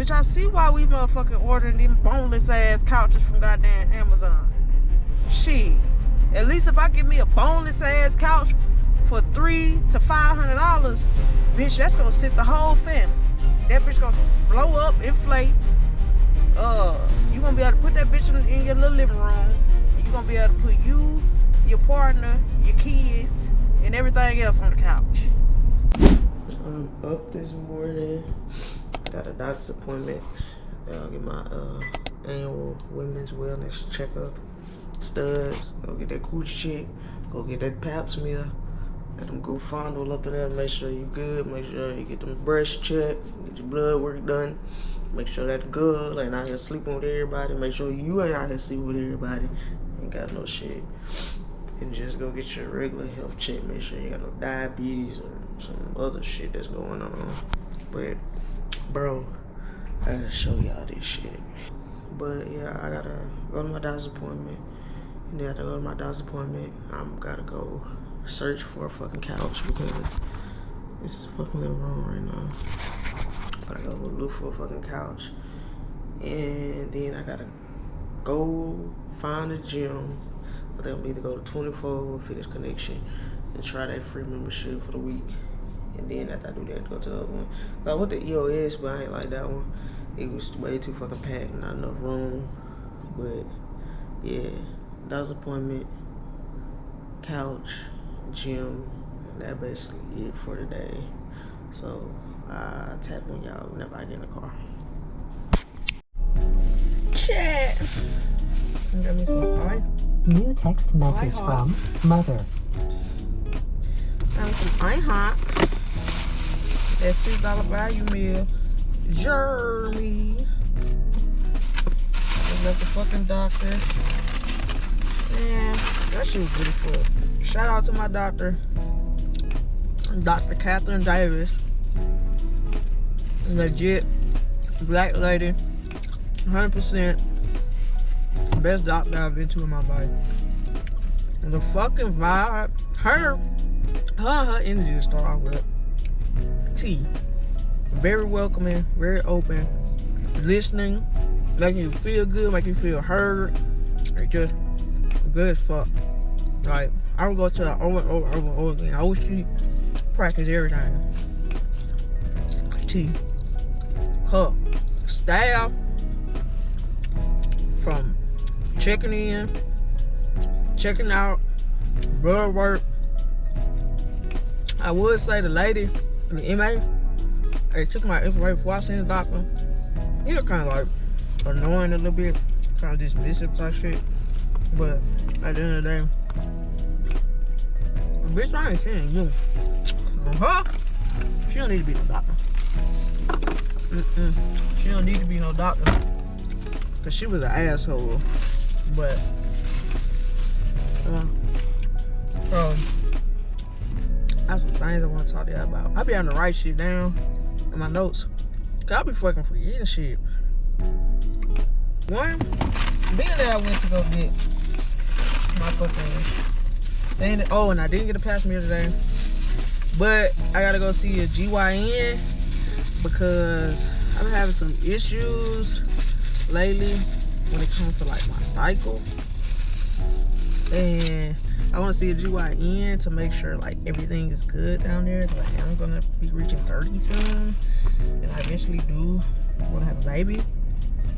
Bitch, I see why we motherfucking ordering them boneless ass couches from goddamn Amazon. Shit. At least if I get me a boneless ass couch for $300 to $500, bitch, that's gonna sit the whole family. That bitch gonna blow up, inflate. You gonna be able to put that bitch in your little living room. You gonna be able to put you, your partner, your kids, and everything else on the couch. I'm up this morning. Got a doctor's appointment. I'll get my annual women's wellness checkup. Studs. Go get that coochie check. Go get that pap smear. Let them go fondle up in there. Make sure you good. Make sure you get them breasts checked. Get your blood work done. Make sure that's good. Ain't out here sleeping with everybody. Make sure you ain't out here sleeping with everybody. Ain't got no shit. And just go get your regular health check. Make sure you got no diabetes or some other shit that's going on. But, bro, I gotta show y'all this shit. But yeah, I gotta go to my doctor's appointment. And then after I go to my doctor's appointment, I'm gotta go search for a fucking couch because this is fucking living room right now. I gotta go look for a fucking couch. And then I gotta go find a gym. I think I'm either go to 24 Fitness Connection and try that free membership for the week. And then after I do that, go to the other one. I went to EOS, but I ain't like that one. It was way too fucking packed, not enough room. But yeah, doctor's appointment, couch, gym, and that basically it for today. So I tap on y'all whenever I get in the car. Chat. Got me some pie. New text message from mother. Got me some IHOP. That $6 value meal. Jeremy. I left the fucking doctor. Man, that shit was good as fuck. Shout out to my doctor, Dr. Catherine Davis. Legit black lady, 100%. Best doctor I've been to in my life. And the fucking vibe, her energy to start off with. T. Very welcoming, very open, listening, making you feel good, making you feel heard. It's just good as fuck. Like, I would go to her over again. I wish she practice everything. T. Her staff, from checking in, checking out, blood work. I would say the lady, the MA, they took my information before I seen the doctor. He was kind of like annoying a little bit, kind of dismissive type shit. But at the end of the day, bitch, I ain't saying you. She don't need to be no doctor. She don't need to be no doctor. Cause she was an asshole. But that's some things I want to talk to you about. I be having to write shit down in my notes. Cause I be fucking forgetting shit. One, being that I went to go get my fucking thing. And I didn't get a pass meal today. But I gotta go see a GYN because I've been having some issues lately when it comes to like my cycle. And I want to see a GYN to make sure like everything is good down there. Cause I am gonna be reaching 30 soon, and I eventually do want to have a baby.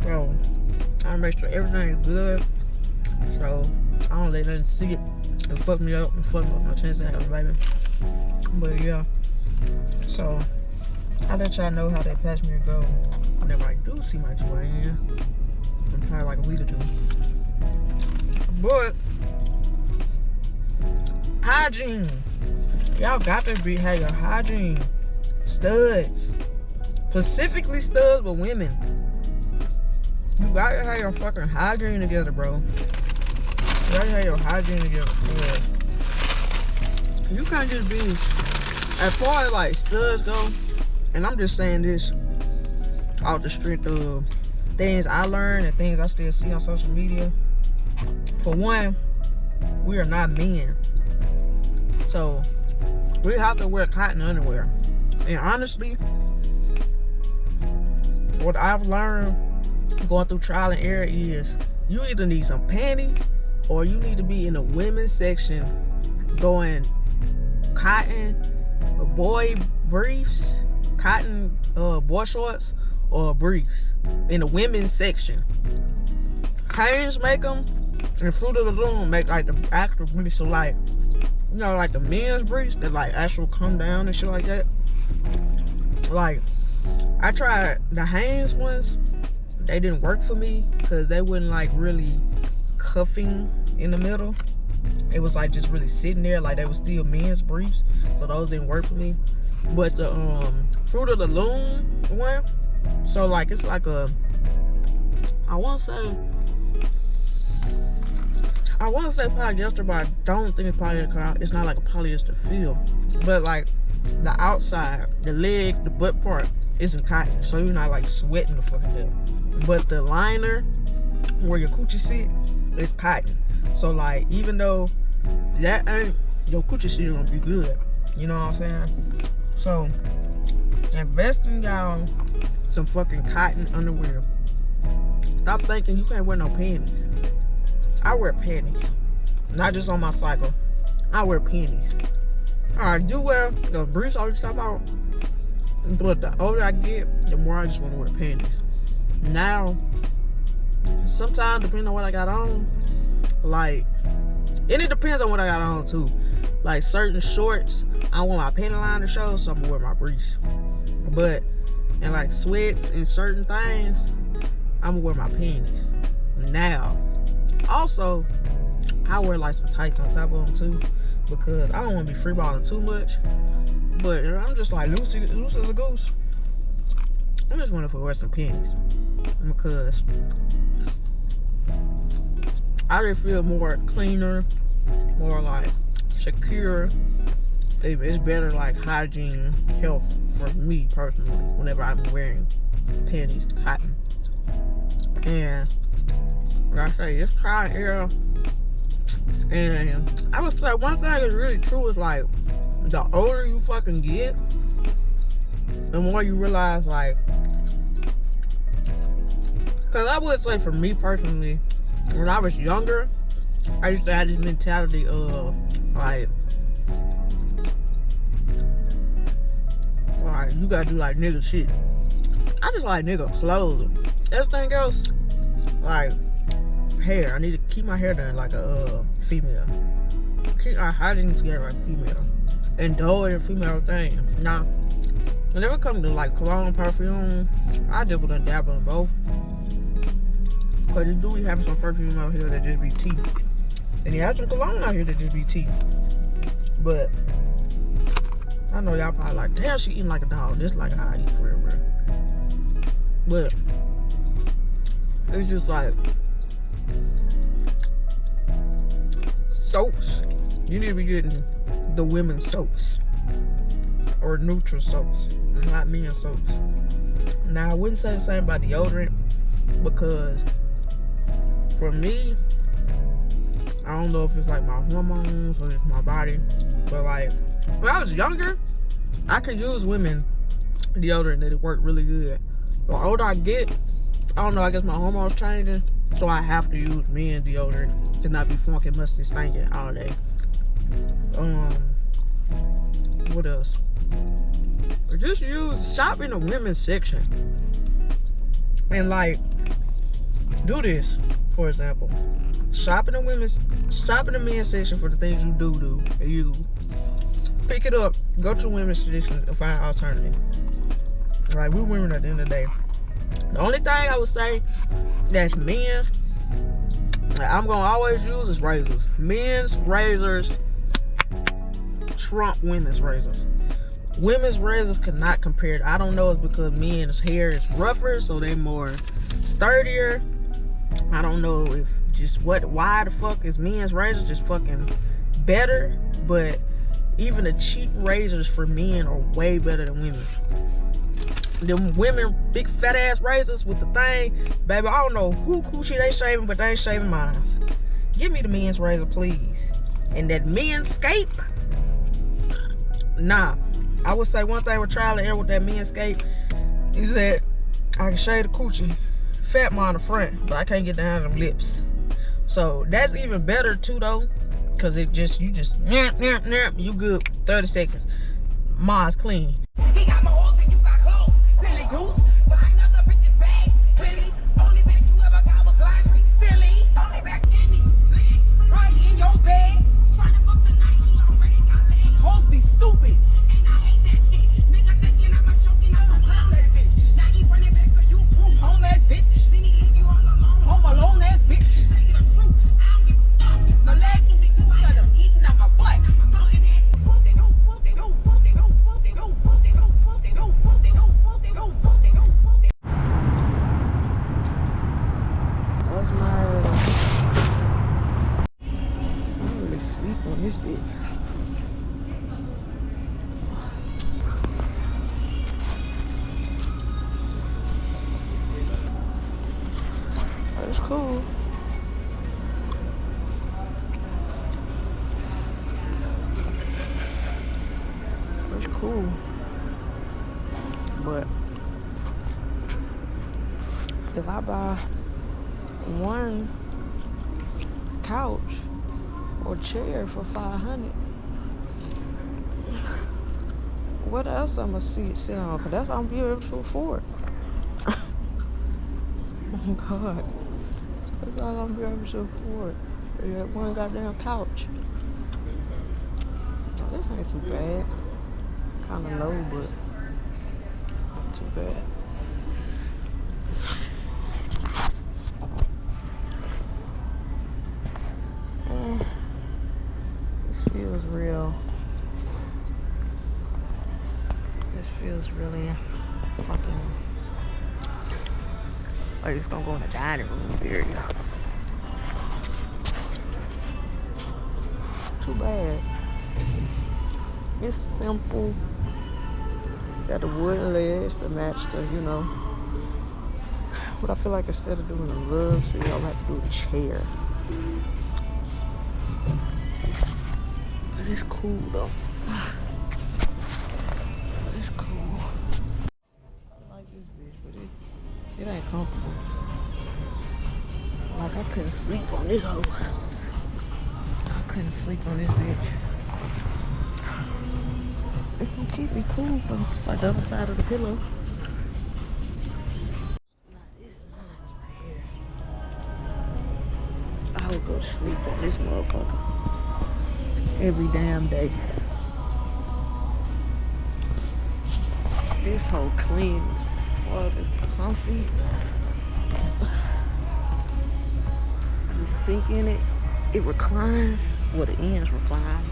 So I want to make sure everything is good. So I don't let nothing see it and fuck me up and fuck up my chance of having a baby. But yeah, so I'll let y'all know how that pass me go whenever I do see my GYN. In probably like a week or two. But hygiene, y'all got to have your hygiene. Studs, specifically studs with women, you gotta have your fucking hygiene together, bro. You gotta have your hygiene together. Yeah. You can't just be, as far as like studs go, and I'm just saying this out the strength of things I learned and things I still see on social media. For one, we are not men. So we have to wear cotton underwear. And honestly, what I've learned going through trial and error is you either need some panties or you need to be in the women's section going cotton boy briefs, cotton boy shorts, or briefs in the women's section. Hanes make them, and Fruit of the Loom make like the actual briefs, so like, you know, like the men's briefs that like actually come down and shit like that. Like, I tried the Hanes ones, they didn't work for me because they wouldn't like really cuffing in the middle. It was like just really sitting there, like they were still men's briefs, so those didn't work for me. But the Fruit of the Loom one, so like it's like a, I want to say polyester, but I don't think it's polyester. It's not like a polyester feel, but like the outside, the leg, the butt part isn't cotton, so you're not like sweating the fucking hell. But the liner where your coochie sit is cotton. So like, even though that ain't your coochie shit, gonna be good. You know what I'm saying? So invest in y'all some fucking cotton underwear. Stop thinking you can't wear no panties. I wear panties, not just on my cycle. I wear panties. I do wear the briefs all the time out, but the older I get, the more I just want to wear panties. Now, sometimes depending on what I got on, like, and it depends on what I got on too. Like certain shorts, I want my panty line to show, so I'm gonna wear my briefs. But and like sweats and certain things, I'm gonna wear my panties. Now, also, I wear like some tights on top of them too, because I don't want to be freeballing too much. But I'm just like loose as a goose. I just want to wear some panties because I just feel more cleaner, more like secure. It's better like hygiene, health for me personally whenever I'm wearing panties, cotton. And like I say, it's trial and error. And I would say one thing is really true is like, the older you fucking get, the more you realize like, cause I would say for me personally, when I was younger, I used to have this mentality of like you gotta do like nigga shit. I just like nigga clothes. Everything else, like hair, I need to keep my hair done like a female. Keep my hygiene together like a female. Indulge in female thing. Now, whenever it comes to like cologne, perfume, I dibble and dabble in both. Cause you do have some perfume out here that just be tea, and you have some cologne out here that just be tea. But I know y'all probably like, damn, she eating like a dog. This like how I eat for real. But it's just like soaps. You need to be getting the women's soaps or neutral soaps, not men's soaps. Now I wouldn't say the same about deodorant, because for me, I don't know if it's like my hormones or it's my body, but like when I was younger, I could use women deodorant that it worked really good. The older I get, I don't know, I guess my hormones changing, so I have to use men deodorant to not be funky, musty, stinking all day. What else? Just shop in the women's section. And like, do this, for example. Shop in the men's section for the things you do. You pick it up, go to the women's section and find an alternative. Like, we're women at the end of the day. The only thing I would say that's men, like, I'm gonna always use is razors. Men's razors trump women's razors. Women's razors cannot compare. I don't know if it's because men's hair is rougher, so they're more sturdier. I don't know if just why the fuck is men's razors just fucking better, but even the cheap razors for men are way better than women's. Them women, big fat ass razors with the thing, baby, I don't know who coochie they shaving, but they ain't shaving mine. Give me the men's razor, please. And that Manscaped, nah. I would say one thing with trial and error with that Manscaped is that I can shave the coochie, fat more on the front, but I can't get down to them lips. So that's even better too though, cause you just you good 30 seconds. Mine's clean. He got my horse and you got clothes. Silly goose. Buying other bitches' bags. Really? Only bag you ever got was laundry. Silly. Only back in these legs. Right in your bed. Trying to fuck tonight. He already got legs. Hoes be stupid. And I hate that shit. Nigga thinking I'm a joking. I'm gonna clown that bitch. Now he running back for you. Group home ass bitch. Then he leave you all alone. Home alone ass bitch. Say the truth. I don't give a fuck. My legs will be through. I got them eating out my butt. I'm talking that shit. What's my I'm really sleep on this bitch. That's cool. It's cool, but if I buy one couch or chair for $500, what else I'm gonna sit on? Cause that's all I'm be able to afford. Oh God, that's all I'm be able to afford. That one goddamn couch. Oh, this ain't too bad. Kind of low, but not too bad. This feels real. This feels really fucking like it's gonna go in the dining room area. Too bad. It's simple. Got the wooden legs to match the, you know. But I feel like instead of doing the love seat, I'll have to do a chair. But it's cool though. It's cool. I like this bitch, but it ain't comfortable. Like I couldn't sleep on this hoe. I couldn't sleep on this bitch. It's gonna keep me cool though, like the other side of the pillow. Now this mine's right here. I would go to sleep on this motherfucker every damn day. This whole clean as fuck, it's comfy. You sink in it, it reclines. Well, the ends recline.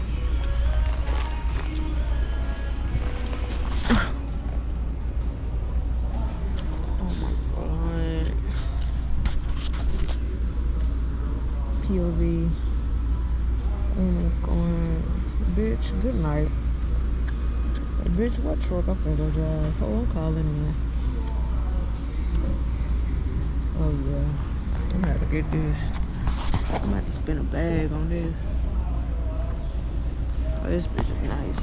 POV. Oh my God. Bitch, good night. Hey, bitch, what truck I'm finna go drive? Oh, I'm calling in. Oh, yeah. I'm gonna have to get this. I'm gonna have to spend a bag on this. Oh, this bitch is nice.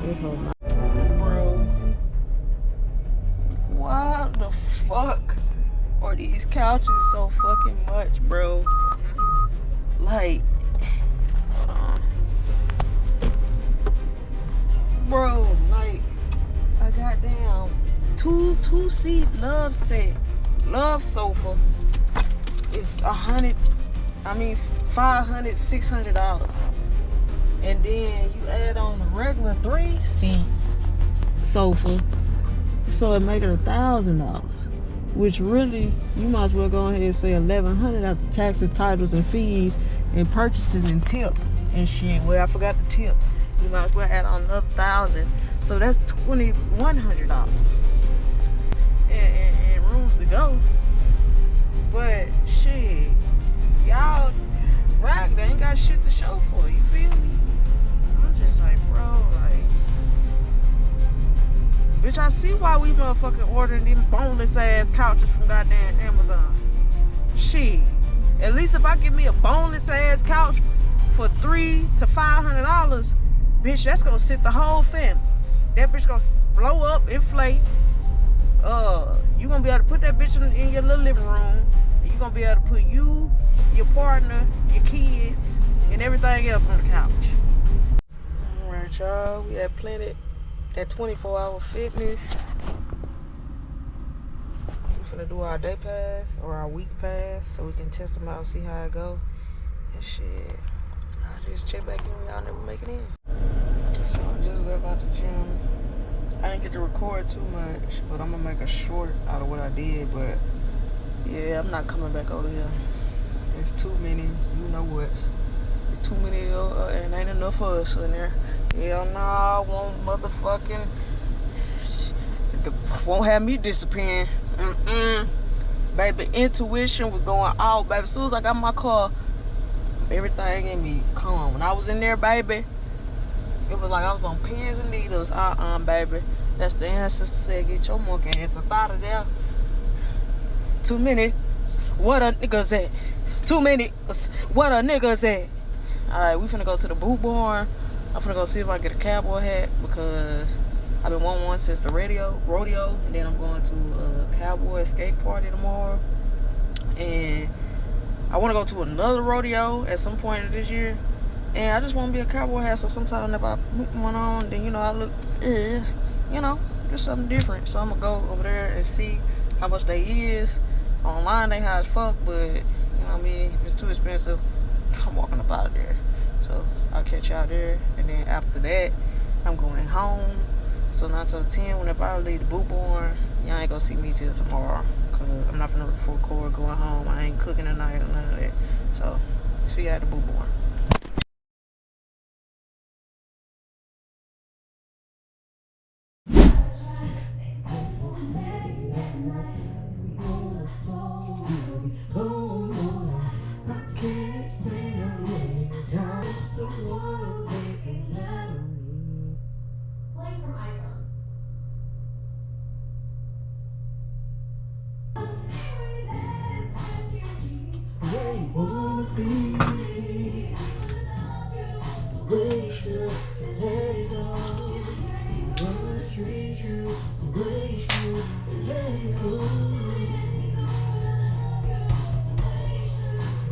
This whole night. Why the fuck are these couches so fucking much, bro? Like, bro, like a goddamn two-seat love sofa is $500, $600, and then you add on the regular 3-seat sofa. So it make it $1,000, which really you might as well go ahead and say $1,100 after taxes, titles, and fees, and purchases and tip and shit. Well, I forgot the tip. You might as well add on another $1,000. So that's $2,100 and rooms to go. But shit, y'all ragged. They ain't got shit to show for. You feel me? I'm just like, bro, like. Bitch, I see why we motherfucking ordering them boneless ass couches from goddamn Amazon. Shit. At least if I get me a boneless ass couch for $300 to $500, Bitch, that's gonna sit the whole family. That bitch gonna blow up, inflate. You gonna be able to put that bitch in your little living room. And you gonna be able to put you, your partner, your kids, and everything else on the couch. Alright, y'all. We at Planet, that 24-hour fitness. We finna do our day pass or our week pass so we can test them out and see how it go. And shit. I just check back in when y'all never make it in. So I just left out the gym. I didn't get to record too much, but I'm gonna make a short out of what I did. But yeah, I'm not coming back over here. It's too many, you know what? It's too many, and ain't enough for us in there. Hell no, I won't motherfucking, won't have me disappearing. Baby, intuition was going out, baby. As soon as I got my car, everything in me calm. When I was in there, baby, it was like I was on pins and needles. Baby. That's the ancestor. Get your monkey ass up out of there. Too many. What a nigga's at? Too many. What a nigga's at? Alright, we finna go to the boot barn. I'm finna go see if I can get a cowboy hat because I've been wanting one since the rodeo. And then I'm going to a cowboy skate party tomorrow. And I want to go to another rodeo at some point of this year. And I just want to be a cowboy hat, so sometimes if I put one on, then, you know, I look, you know, just something different. So I'm going to go over there and see how much they is. Online, they high as fuck, but, you know what I mean, if it's too expensive, I'm walking up out of there. So I'll catch y'all there. And then after that, I'm going home. So 9 to 10, whenever I leave the boot barn, y'all ain't going to see me till tomorrow. Because I'm not going to record going home. I ain't cooking tonight or none of that. So, see you at the boot barn. Playing from iPhone. Where you wanna be? Where you should let it go? Wanna treat you the way you should let it go.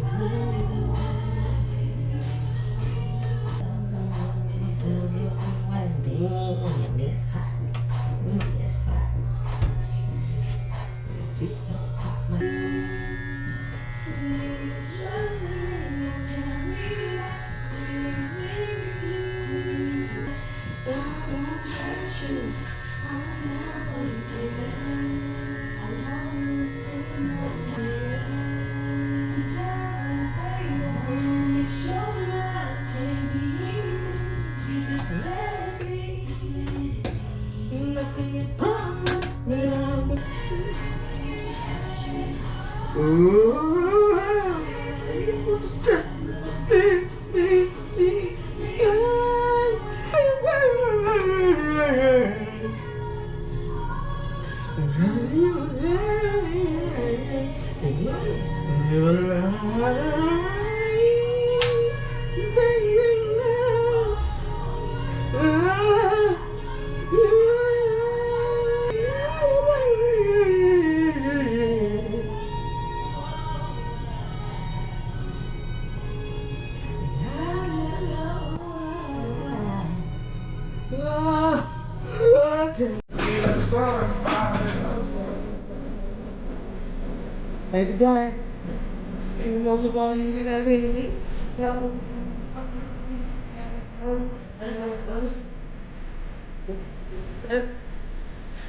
Let it go. Hey, the guy. You know what's going on? You got me.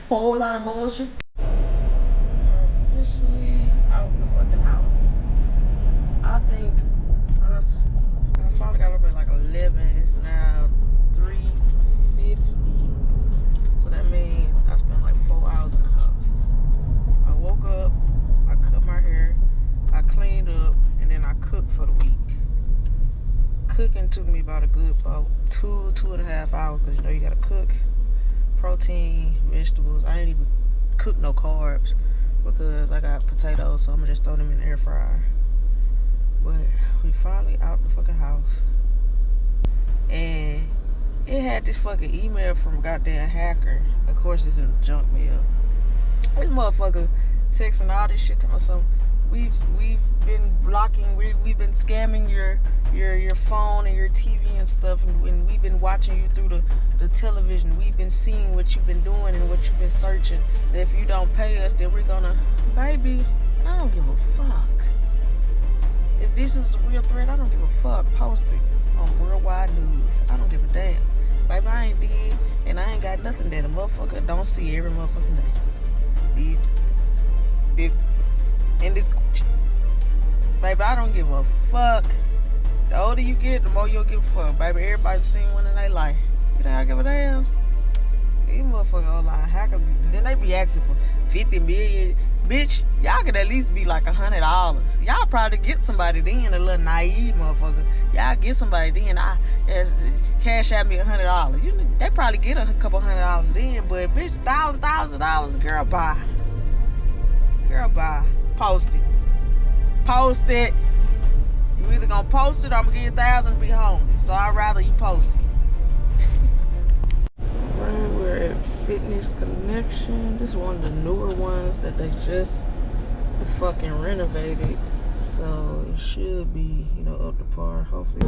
Whole lot of motion. Officially out the fucking house. I think I finally got up at like 11. It's now 3:50. So that means I spent like 4 hours in the house. I woke up, I cut my hair, I cleaned up, and then I cooked for the week. Cooking took me about a good 2.5 hours because you know you gotta cook protein, vegetables. I didn't even cook no carbs because I got potatoes, so I'm gonna just throw them in the air fryer. But we finally out the fucking house, and It had this fucking email from a goddamn hacker. Of course, it's in the junk mail. This motherfucker texting all this shit to my son. We've been blocking. We've been scamming your phone and your TV and stuff, and we've been watching you through the television. We've been seeing what you've been doing and what you've been searching. And if you don't pay us, then we're gonna, baby. I don't give a fuck. If this is a real threat, I don't give a fuck. Post it on Worldwide News. I don't give a damn. Baby, I ain't dead, and I ain't got nothing that a motherfucker don't see every motherfucking day. This, and this. Baby, I don't give a fuck. The older you get, the more you'll give a fuck. Baby, everybody's seen one in their life. You think I give a damn? These motherfuckers online hackers, then they be asking for 50 million. Bitch, y'all could at least be like $100. Y'all probably get somebody then, a little naive motherfucker. Y'all get somebody then, cash out me $100. They probably get a couple $100 then, but bitch, $1,000, girl, bye. Girl, bye. Post it. Post it. You either gonna post it or I'm gonna give you $1,000 and be homeless. So I'd rather you post it. Right, we're at Fitness Connection. This is one of the newer ones that they just fucking renovated. So it should be, up to par, hopefully.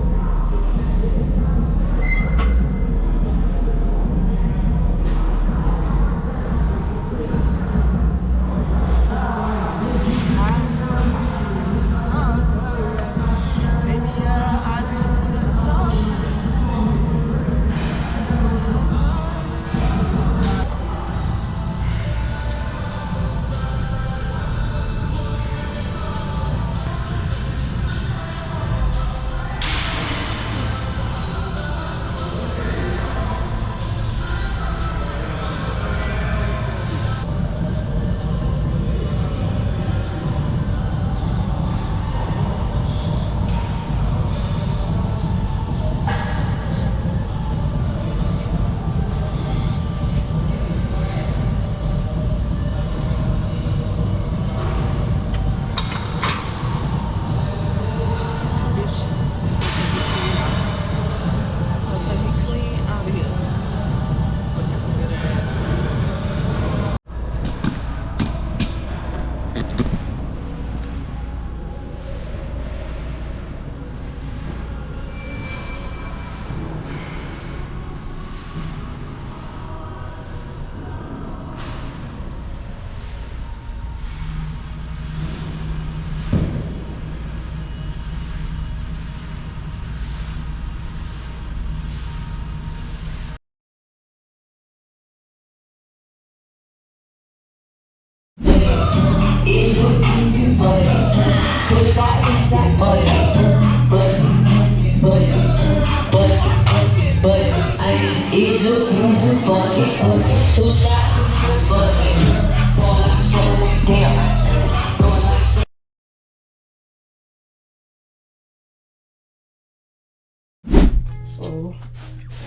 So,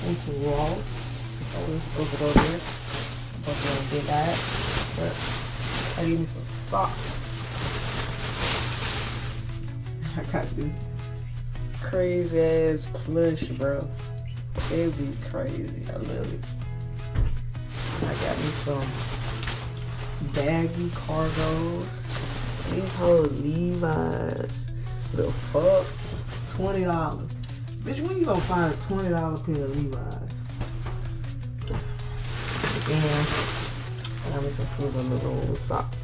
went to Ross. I was supposed to go there, but I did that. But I need me some socks. I got this crazy ass plush, bro. It'd be crazy. I love it. I got me some baggy cargos. These whole Levi's. The fuck? $20. Bitch, when you gonna find a $20 pair of Levi's? Again, I got me some Fruit of the Loom socks.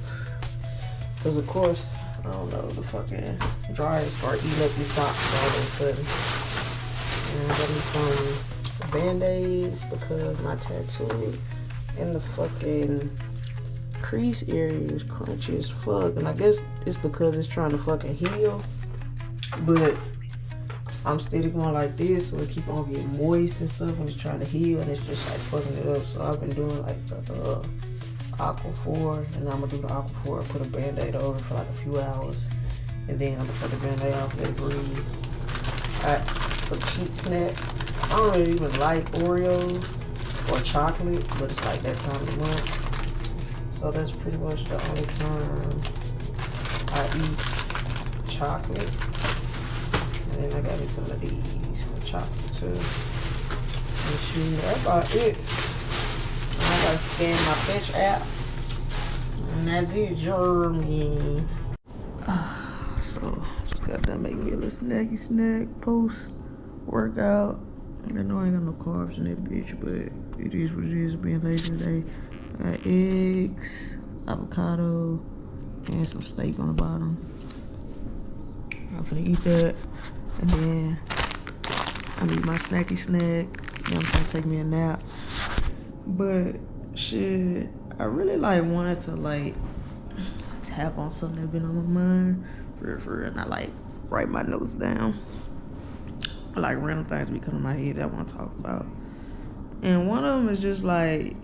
Cause of course, I don't know, the fucking dryer start eating up these socks all of a sudden. And I got me some Band-Aids because my tattoo in the fucking crease area is crunchy as fuck. And I guess it's because it's trying to fucking heal. But I'm steady going like this, so it keep on getting moist and stuff when it's trying to heal, and it's just like fucking it up. So I've been doing like the Aquaphor, and I'm gonna do the Aquaphor, put a Band-Aid over for like a few hours, and then I'm gonna take the Band-Aid off, let it breathe. Got some cheat snack. I don't really even like Oreos or chocolate, but it's like that time of the month. So that's pretty much the only time I eat chocolate. And then I got me some of these for chocolate too. And shit, that's about it. I gotta scan my Fetch app. And that's it, Jeremy. So, just got done making me a little snacky snack post workout. I know I ain't got no carbs in that bitch, but it is what it is being lazy today. I got eggs, avocado, and some steak on the bottom. I'm finna eat that, and then I'm gonna eat my snacky snack. Then I'm gonna take me a nap. But shit, I really like wanted to like tap on something that been on my mind for real, and I like write my notes down. I like random things be coming to my head that I want to talk about. And one of them is just like,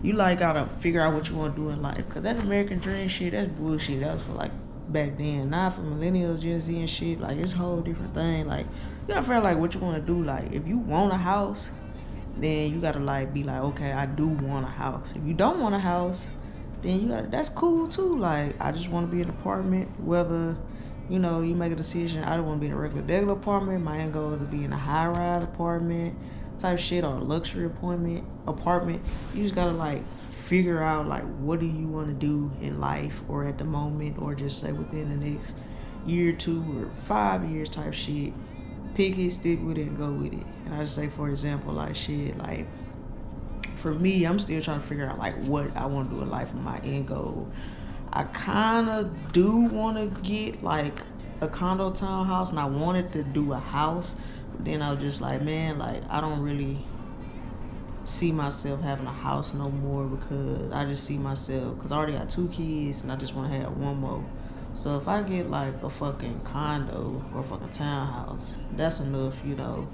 you like gotta figure out what you want to do in life. Cause that American dream shit, that's bullshit. That was for like back then. Now for millennials, Gen Z and shit, like it's a whole different thing. Like you gotta figure out like what you want to do. Like if you want a house, then you gotta like be like, okay, I do want a house. If you don't want a house, then you gotta, that's cool too. Like I just want to be in an apartment, whether you know, you make a decision, I don't want to be in a regular apartment. My end goal is to be in a high-rise apartment type shit or a luxury apartment. You just gotta like figure out like what do you want to do in life or at the moment or just say within the next year or 2 or 5 years type shit. Pick it, stick with it, and go with it. And I just say, for example, like shit, like for me, I'm still trying to figure out like what I want to do in life and my end goal. I kind of do want to get like a condo townhouse, and I wanted to do a house, but then I was just like, man, like I don't really see myself having a house no more because I just see myself, because I already got 2 kids and I just want to have 1 more. So if I get like a fucking condo or a fucking townhouse, that's enough, you know,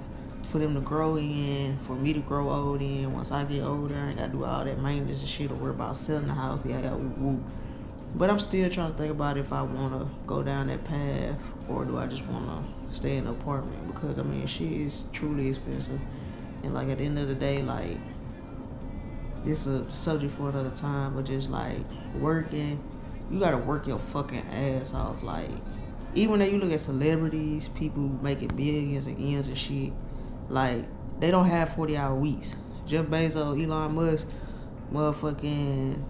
for them to grow in, for me to grow old in. Once I get older, I ain't got to do all that maintenance and shit or worry about selling the house. Yeah, I got whoop. But I'm still trying to think about if I want to go down that path or do I just want to stay in an apartment, because I mean shit is truly expensive, and like at the end of the day, like it's a subject for another time, but just like working, you gotta work your fucking ass off. Like even when you look at celebrities, people making billions and M's and shit, like they don't have 40-hour weeks. Jeff Bezos, Elon Musk, motherfucking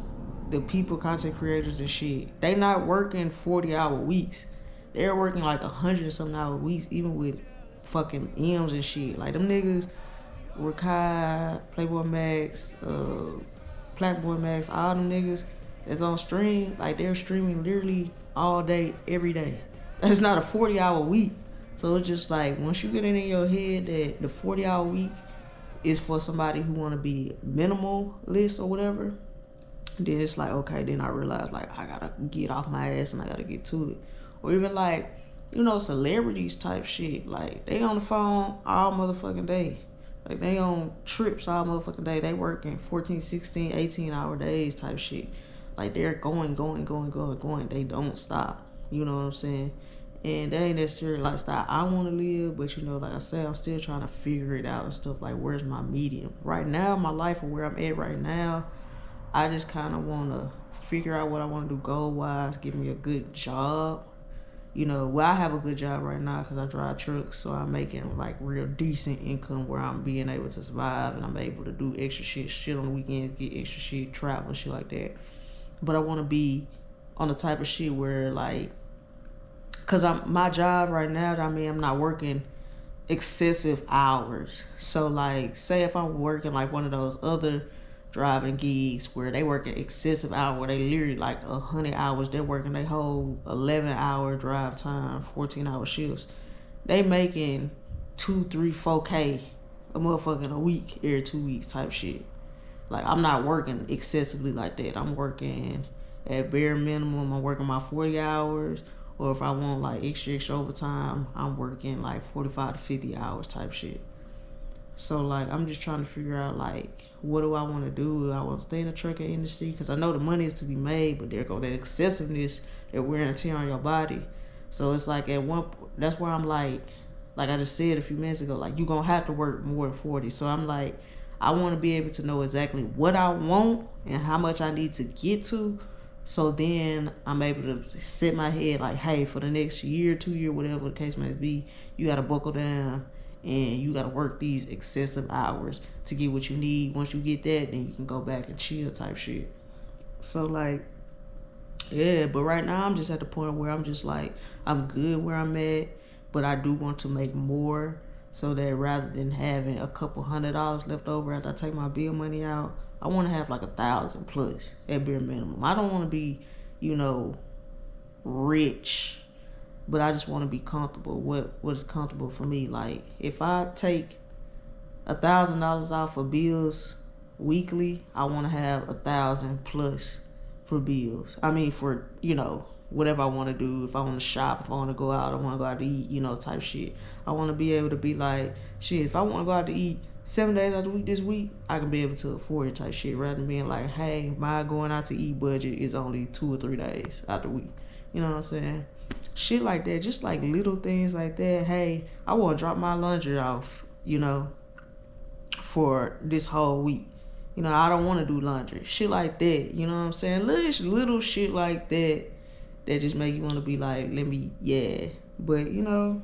the people, content creators and shit, they not working 40-hour weeks. They're working like 100-something hour weeks, even with fucking M's and shit. Like them niggas, Rakai, Playboy Max, Playboy Max, all them niggas that's on stream, like they're streaming literally all day, every day. That's not a 40-hour week. So it's just like once you get it in your head that the 40-hour week is for somebody who want to be minimalist or whatever, then it's like, okay, then I realize like I gotta get off my ass and I gotta get to it. Or even like, you know, celebrities type shit, like they on the phone all motherfucking day. Like they on trips all motherfucking day. They working 14, 16, 18-hour days type shit. Like they're going. They don't stop. You know what I'm saying? And that ain't necessarily lifestyle I want to live, but you know, like I said, I'm still trying to figure it out and stuff. Like, where's my medium? Right now, my life and where I'm at right now, I just kind of want to figure out what I want to do goal-wise, give me a good job. You know, well, I have a good job right now because I drive trucks, so I'm making like real decent income where I'm being able to survive and I'm able to do extra shit on the weekends, get extra shit, travel and shit like that. But I want to be on the type of shit where like, cause my job right now, I mean, I'm not working excessive hours. So like, say if I'm working like one of those other driving gigs where they working excessive hours, where they literally like 100 hours, they're working their whole 11-hour drive time, 14-hour shifts. They making 2, 3, 4K a motherfucking a week, every 2 weeks type shit. Like I'm not working excessively like that. I'm working at bare minimum. I'm working my 40 hours. Or if I want like extra overtime, I'm working like 45 to 50 hours type shit. So like, I'm just trying to figure out like, what do I want to do? I want to stay in the trucking industry because I know the money is to be made, but there go that excessiveness, that wear and tear on your body. So it's like that's where I'm like I just said a few minutes ago, like you're going to have to work more than 40. So I'm like, I want to be able to know exactly what I want and how much I need to get to. So then I'm able to set my head like, hey, for the next year, 2 year, whatever the case may be, you got to buckle down and you gotta work these excessive hours to get what you need. Once you get that, then you can go back and chill type shit. So like, yeah, but right now I'm just at the point where I'm just like, I'm good where I'm at, but I do want to make more, so that rather than having a couple $100 left over after I take my bill money out, I want to have like 1,000 plus at bare minimum. I don't want to be, you know, rich, but I just want to be comfortable. What is comfortable for me? Like if I take $1,000 off for bills weekly, I want to have 1,000 plus for bills. I mean, for, you know, whatever I want to do. If I want to shop, if I want to go out, I want to go out to eat, you know, type shit. I want to be able to be like, shit, if I want to go out to eat 7 days out of the week this week, I can be able to afford it type shit, rather than being like, hey, my going out to eat budget is only 2 or 3 days out the week. You know what I'm saying? Shit like that, just like little things like that. Hey, I want to drop my laundry off, you know, for this whole week. You know, I don't want to do laundry. Shit like that, you know what I'm saying? Little shit like that that just make you want to be like, let me, yeah. But, you know,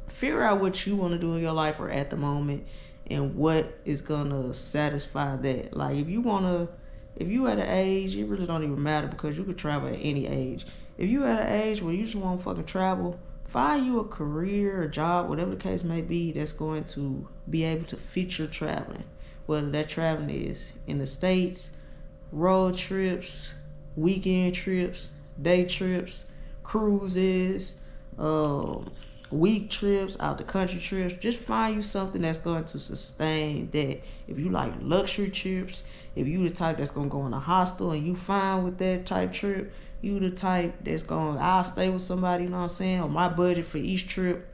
figure out what you want to do in your life or at the moment and what is going to satisfy that. Like, if you at an age, it really don't even matter because you could travel at any age. If you at an age where you just want to fucking travel, find you a career or job, whatever the case may be, that's going to be able to fit your traveling. Whether that traveling is in the States, road trips, weekend trips, day trips, cruises, week trips, out the country trips. Just find you something that's going to sustain that. If you like luxury trips, if you the type that's going to go in a hostel and you fine with that type trip, you the type that's going, I'll stay with somebody, you know what I'm saying? Or my budget for each trip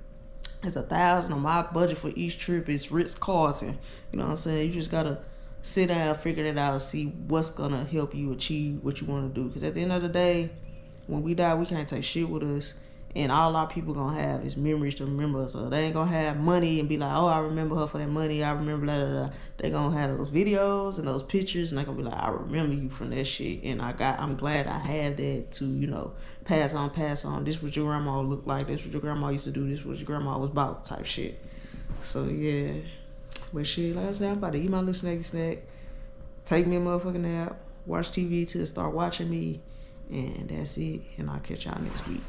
is 1,000, or my budget for each trip is Ritz-Carlton. You know what I'm saying? You just gotta sit down, figure that out, see what's gonna help you achieve what you want to do. Because at the end of the day, when we die, we can't take shit with us, and all our people gonna have is memories to remember us. So they ain't gonna have money and be like, oh, I remember her for that money, I remember blah, blah, blah. They gonna have those videos and those pictures, and they gonna be like, I remember you from that shit, and I'm glad I have that to, you know, pass on. This what your grandma looked like, this what your grandma used to do, this what your grandma was about type shit. So yeah, but shit, like I said, I'm about to eat my little snacky snack, take me a motherfucking nap, watch TV till it start watching me, and that's it, and I'll catch y'all next week.